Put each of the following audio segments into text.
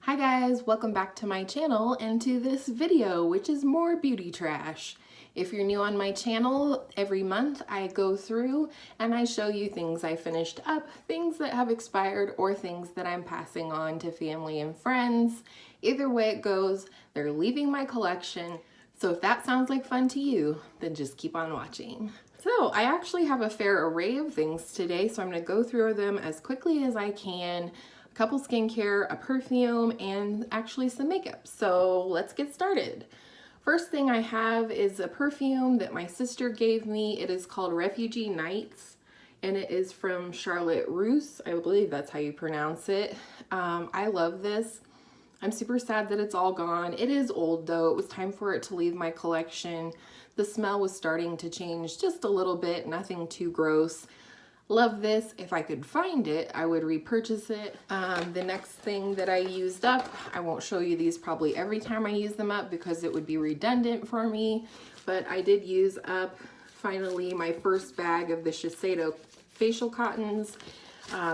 Hi guys, welcome back to my channel and to this video, which is more beauty trash. If you're new on my channel, every month I go through and I show you things I finished up, things that have expired, or things that I'm passing on to family and friends. Either way it goes, they're leaving my collection. So if that sounds like fun to you, then just keep on watching. So I actually have a fair array of things today, so I'm gonna go through them as quickly as I can. A couple skincare, a perfume, and actually some makeup. So let's get started. First thing I have is a perfume that my sister gave me. It is called Refugee Nights, and it is from Charlotte Russe. I believe that's how you pronounce it. I love this. I'm super sad that it's all gone. It is old though. It was time for it to leave my collection. The smell was starting to change just a little bit, nothing too gross. Love this. If I could find it, I would repurchase it. The next thing that I used up, I won't show you these probably every time I use them up because it would be redundant for me, but I did use up finally my first bag of the Shiseido facial cottons.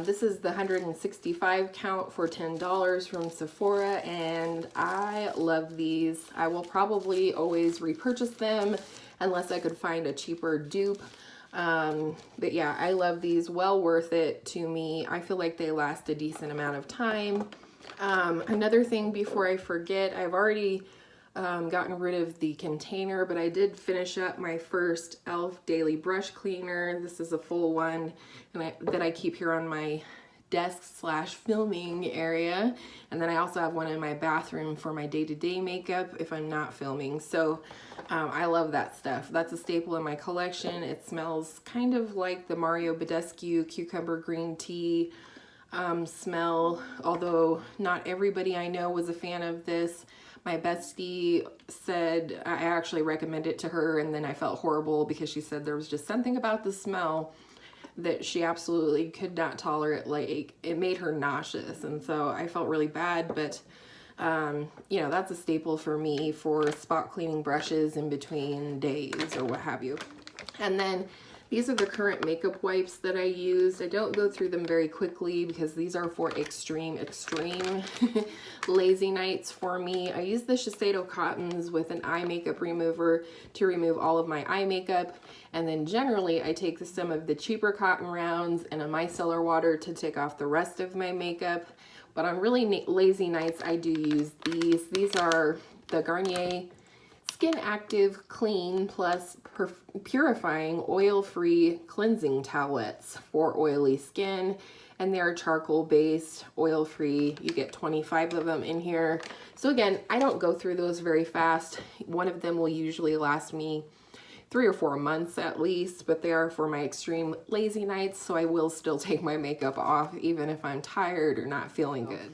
This is the 165 count for $10 from Sephora, and I love these. I will probably always repurchase them unless I could find a cheaper dupe. But yeah, I love these. Well worth it to me. I feel like they last a decent amount of time. Another thing before I forget, I've already gotten rid of the container, but I did finish up my first e.l.f. Daily Brush Cleaner. This is a full one and that I keep here on my desk / filming area, and then I also have one in my bathroom for my day-to-day makeup if I'm not filming. So I love that stuff. That's a staple in my collection. It smells kind of like the Mario Badescu cucumber green tea smell, although not everybody I know was a fan of this. My bestie said, I actually recommended it to her, and then I felt horrible because she said there was just something about the smell that she absolutely could not tolerate. Like, it made her nauseous, and so I felt really bad. But you know, that's a staple for me for spot cleaning brushes in between days or what have you. And then these are the current makeup wipes that I used. I don't go through them very quickly because these are for extreme lazy nights for me. I use the Shiseido cottons with an eye makeup remover to remove all of my eye makeup. And then generally I take some of the cheaper cotton rounds and a micellar water to take off the rest of my makeup. But on really lazy nights, I do use these. These are the Garnier Skin Active Clean Plus Purifying Oil-Free Cleansing Towelettes for oily skin, and they're charcoal based, oil-free. You get 25 of them in here. So again, I don't go through those very fast. One of them will usually last me 3 or 4 months at least, but they are for my extreme lazy nights, so I will still take my makeup off even if I'm tired or not feeling good.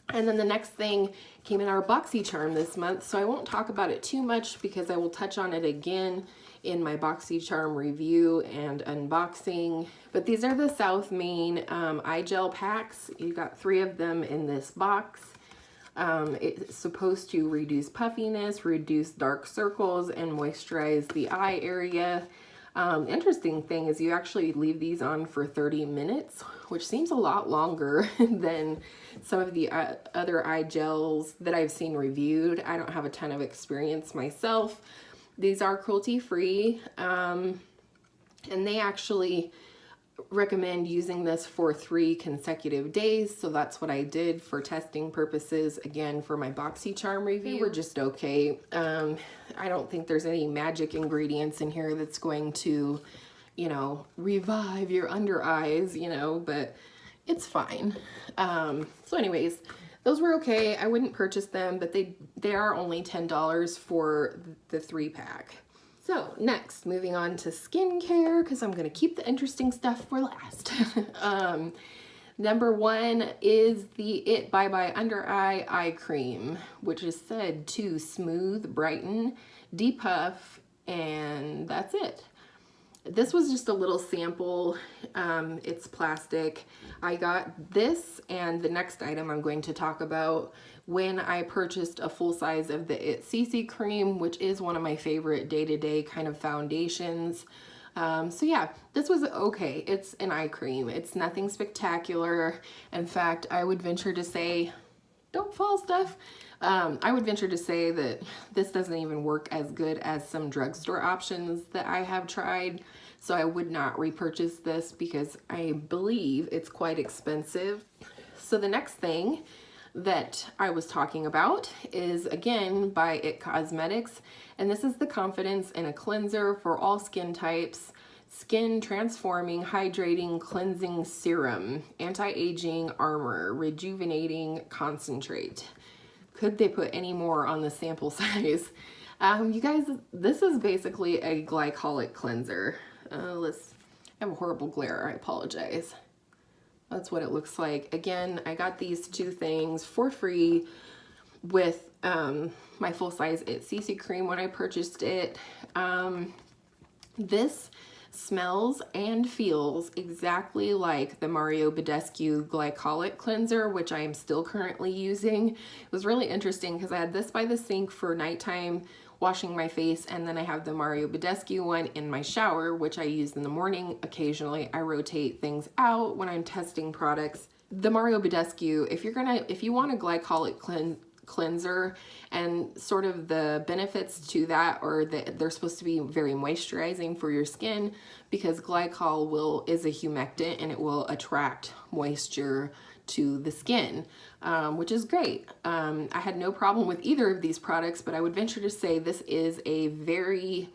And then the next thing came in our BoxyCharm this month, so I won't talk about it too much because I will touch on it again in my BoxyCharm review and unboxing. But these are the South Main eye gel packs. You got 3 of them in this box. It's supposed to reduce puffiness, reduce dark circles, and moisturize the eye area. Interesting thing is you actually leave these on for 30 minutes, which seems a lot longer than some of the other eye gels that I've seen reviewed. I don't have a ton of experience myself. These are cruelty-free, and they actually recommend using this for 3 consecutive days, so that's what I did for testing purposes, again for my BoxyCharm review. They were just okay. I don't think there's any magic ingredients in here that's going to, you know, revive your under eyes, you know, but it's fine. So anyways, those were okay. I wouldn't purchase them, but they are only $10 for the 3-pack. So next, moving on to skincare, because I'm going to keep the interesting stuff for last. Number 1 is the It Bye Bye Under Eye Cream, which is said to smooth, brighten, depuff, and that's it. This was just a little sample. It's plastic. I got this and the next item I'm going to talk about when I purchased a full size of the It CC cream, which is one of my favorite day-to-day kind of foundations. So yeah, this was okay. It's an eye cream. It's nothing spectacular. In fact, I would venture to say don't fall stuff. I would venture to say that this doesn't even work as good as some drugstore options that I have tried. So I would not repurchase this because I believe it's quite expensive. So the next thing that I was talking about is again by It Cosmetics, and this is the Confidence in a Cleanser for all skin types, skin transforming, hydrating, cleansing serum, anti-aging armor, rejuvenating concentrate. Could they put any more on the sample size? You guys, this is basically a glycolic cleanser. I have a horrible glare, I apologize. That's what it looks like. Again, I got these two things for free with my full-size It CC cream when I purchased it. This smells and feels exactly like the Mario Badescu glycolic cleanser, which I am still currently using. It was really interesting because I had this by the sink for nighttime washing my face, and then I have the Mario Badescu one in my shower, which I use in the morning. Occasionally I rotate things out when I'm testing products. The Mario Badescu, if you want a glycolic cleanser, and sort of the benefits to that are that they're supposed to be very moisturizing for your skin, because glycol is a humectant and it will attract moisture to the skin, which is great. I had no problem with either of these products, but I would venture to say this is a very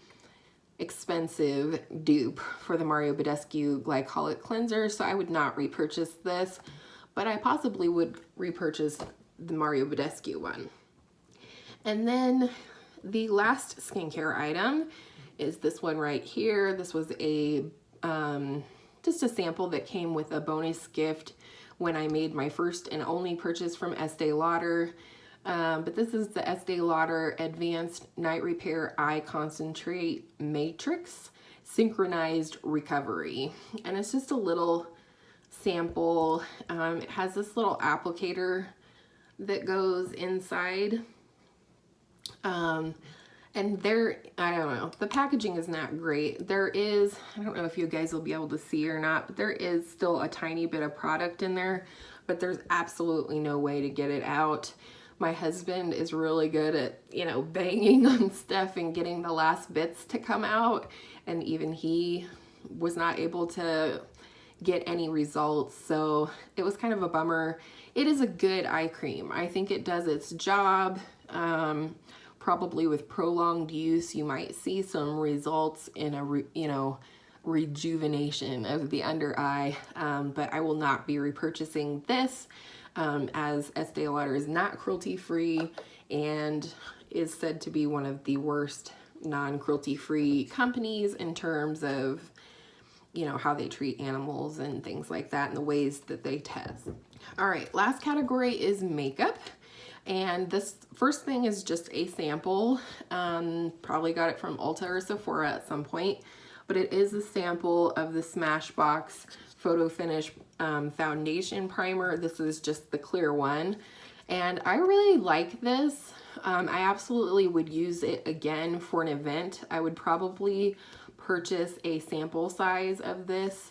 expensive dupe for the Mario Badescu glycolic cleanser, so I would not repurchase this, but I possibly would repurchase the Mario Badescu one. And then the last skincare item is this one right here. This was a just a sample that came with a bonus gift when I made my first and only purchase from Estee Lauder. But this is the Estee Lauder Advanced Night Repair Eye Concentrate Matrix Synchronized Recovery. And it's just a little sample. It has this little applicator that goes inside. And I don't know, the packaging is not great. There is, I don't know if you guys will be able to see or not, but there is still a tiny bit of product in there, but there's absolutely no way to get it out. My husband is really good at, you know, banging on stuff and getting the last bits to come out, and even he was not able to get any results, so it was kind of a bummer. It is a good eye cream. I think it does its job. Probably with prolonged use, you might see some results in a rejuvenation of the under eye, but I will not be repurchasing this, as Estee Lauder is not cruelty-free and is said to be one of the worst non-cruelty-free companies in terms of, you know, how they treat animals and things like that and the ways that they test. All right, last category is makeup. And this first thing is just a sample. Probably got it from Ulta or Sephora at some point, but it is a sample of the Smashbox Photo Finish Foundation Primer. This is just the clear one. And I really like this. I absolutely would use it again for an event. I would probably purchase a sample size of this.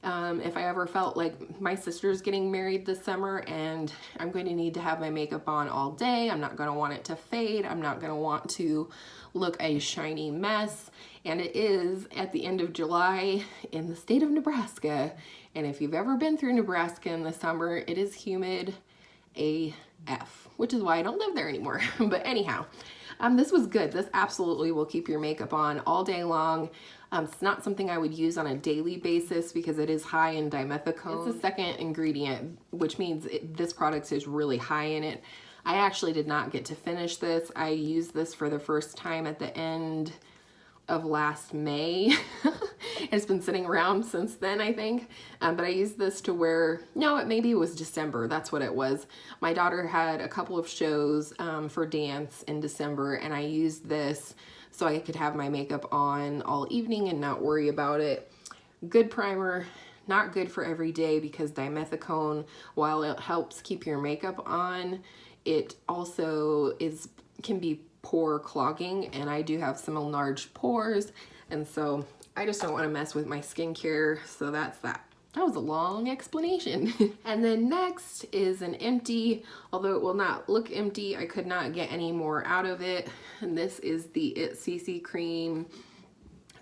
If I ever felt like my sister's getting married this summer and I'm going to need to have my makeup on all day, I'm not going to want it to fade, I'm not going to want to look a shiny mess, and it is at the end of July in the state of Nebraska, and if you've ever been through Nebraska in the summer, it is humid AF, which is why I don't live there anymore. But anyhow, this was good. This absolutely will keep your makeup on all day long. It's not something I would use on a daily basis because it is high in dimethicone. It's a second ingredient, which means this product is really high in it. I actually did not get to finish this. I used this for the first time at the end of last May. It's been sitting around since then, I think. But I used this to wear, no, maybe it was December. That's what it was. My daughter had a couple of shows for dance in December, and I used this so I could have my makeup on all evening and not worry about it. Good primer, not good for every day because dimethicone, while it helps keep your makeup on, it also can be pore clogging, and I do have some enlarged pores, and so I just don't want to mess with my skincare, so that's that. That was a long explanation. And then next is an empty, although it will not look empty. I could not get any more out of it. And this is the It CC Cream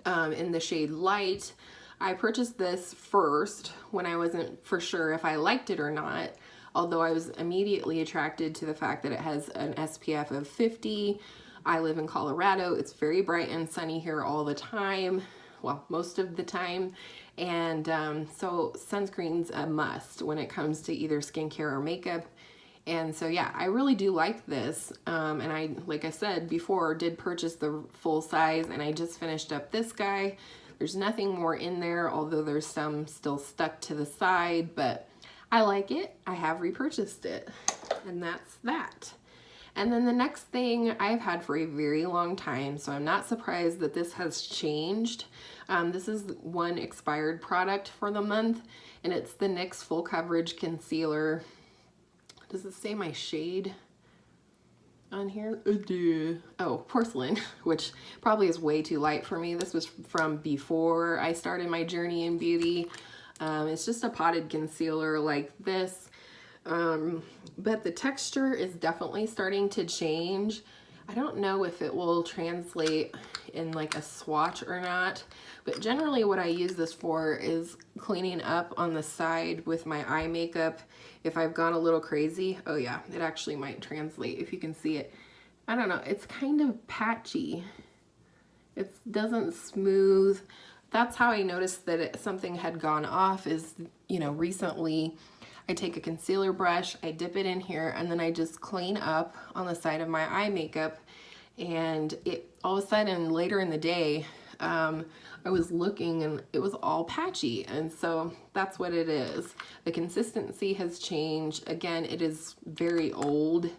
in the shade Light. I purchased this first when I wasn't for sure if I liked it or not, although I was immediately attracted to the fact that it has an SPF of 50. I live in Colorado. It's very bright and sunny here all the time. Well, most of the time. And so sunscreen's a must when it comes to either skincare or makeup. And so yeah, I really do like this. And I, like I said before, did purchase the full size, and I just finished up this guy. There's nothing more in there, although there's some still stuck to the side, but I like it. I have repurchased it, and that's that. And then the next thing I've had for a very long time, so I'm not surprised that this has changed. This is one expired product for the month, and it's the NYX Full Coverage Concealer. Does it say my shade on here? Oh, Porcelain, which probably is way too light for me. This was from before I started my journey in beauty. It's just a potted concealer like this. But the texture is definitely starting to change. I don't know if it will translate in like a swatch or not, but generally what I use this for is cleaning up on the side with my eye makeup. If I've gone a little crazy, oh yeah, it actually might translate if you can see it. I don't know, it's kind of patchy. It doesn't smooth. That's how I noticed that something had gone off is, you know, recently I take a concealer brush, I dip it in here, and then I just clean up on the side of my eye makeup, and it all of a sudden later in the day, I was looking and it was all patchy, and so that's what it is. The consistency has changed. Again, it is very old.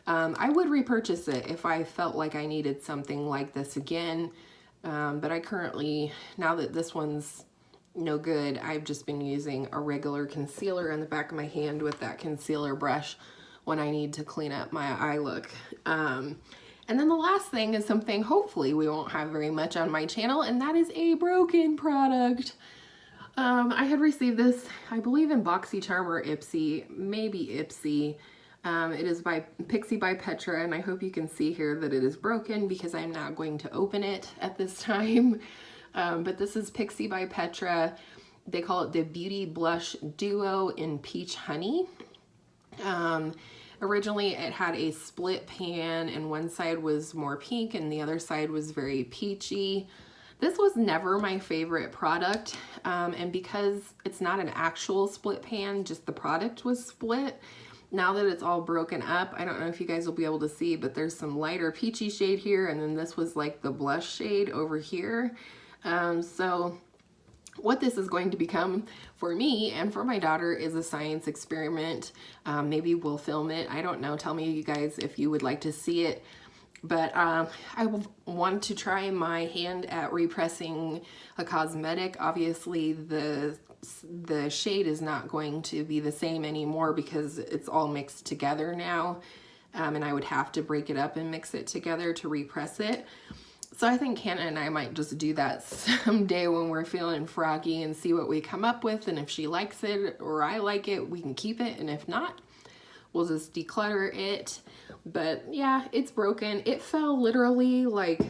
I would repurchase it if I felt like I needed something like this again, but I currently, now that this one's no good, I've just been using a regular concealer in the back of my hand with that concealer brush when I need to clean up my eye look. And then the last thing is something hopefully we won't have very much on my channel, and that is a broken product. I had received this, I believe in BoxyCharm or Ipsy, maybe Ipsy. It is by Pixie by Petra, and I hope you can see here that it is broken because I'm not going to open it at this time. But this is Pixie by Petra. They call it the Beauty Blush Duo in Peach Honey. Originally it had a split pan, and one side was more pink and the other side was very peachy. This was never my favorite product, and because it's not an actual split pan, just the product was split. Now that it's all broken up, I don't know if you guys will be able to see, but there's some lighter peachy shade here, and then this was like the blush shade over here. So what this is going to become for me and for my daughter is a science experiment. Maybe we'll film it. I don't know. Tell me, you guys, if you would like to see it. But I want to try my hand at repressing a cosmetic. Obviously, the shade is not going to be the same anymore because it's all mixed together now. And I would have to break it up and mix it together to repress it. So I think Hannah and I might just do that someday when we're feeling froggy and see what we come up with. And if she likes it or I like it, we can keep it. And if not, we'll just declutter it. But yeah, it's broken. It fell literally like,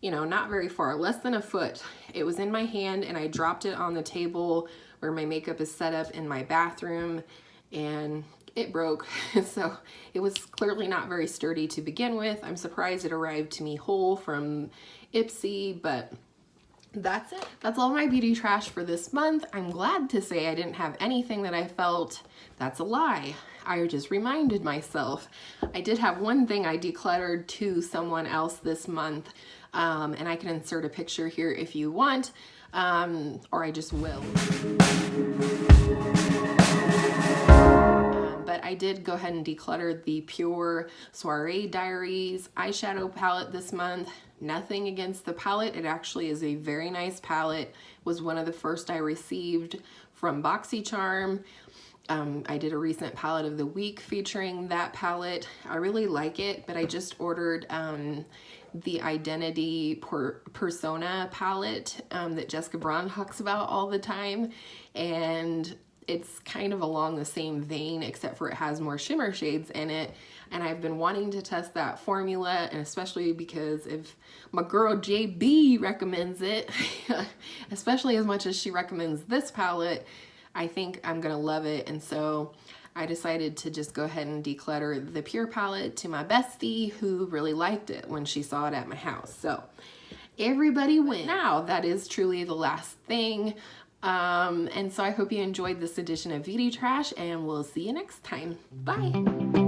you know, not very far, less than a foot. It was in my hand and I dropped it on the table where my makeup is set up in my bathroom, and it broke. So it was clearly not very sturdy to begin with. I'm surprised it arrived to me whole from Ipsy, but that's it. That's all my beauty trash for this month. I'm glad to say I didn't have anything that I felt, that's a lie. I just reminded myself. I did have one thing I decluttered to someone else this month, and I can insert a picture here if you want, or I just will. But I did go ahead and declutter the Pure Soiree Diaries eyeshadow palette this month. Nothing against the palette. It actually is a very nice palette. It was one of the first I received from BoxyCharm. I did a recent palette of the week featuring that palette. I really like it, but I just ordered the Identity Persona palette that Jessica Braun talks about all the time, and it's kind of along the same vein, except for it has more shimmer shades in it. And I've been wanting to test that formula, and especially because if my girl JB recommends it, especially as much as she recommends this palette, I think I'm gonna love it. And so I decided to just go ahead and declutter the Pure palette to my bestie, who really liked it when she saw it at my house. So everybody wins. Now that is truly the last thing. And so I hope you enjoyed this edition of Beauty Trash, and we'll see you next time. Bye.